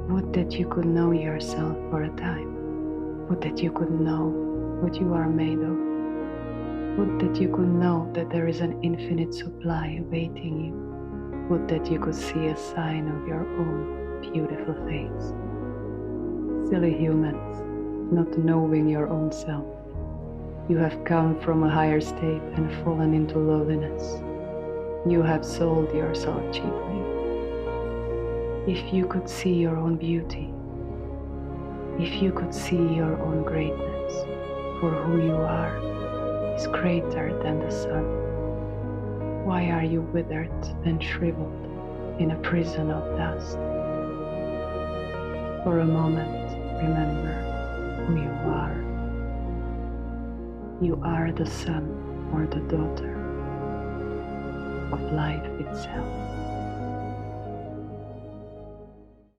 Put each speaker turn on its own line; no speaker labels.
Would that you could know yourself for a time. Would that you could know what you are made of. Would that you could know that there is an infinite supply awaiting you. Would that you could see a sign of your own beautiful face. Silly humans, not knowing your own self. You have come from a higher state and fallen into lowliness. You have sold yourself cheaply. If you could see your own beauty, if you could see your own greatness, for who you are is greater than the sun. Why are you withered and shriveled in a prison of dust? For a moment, remember who you are. You are the son or the daughter of life itself.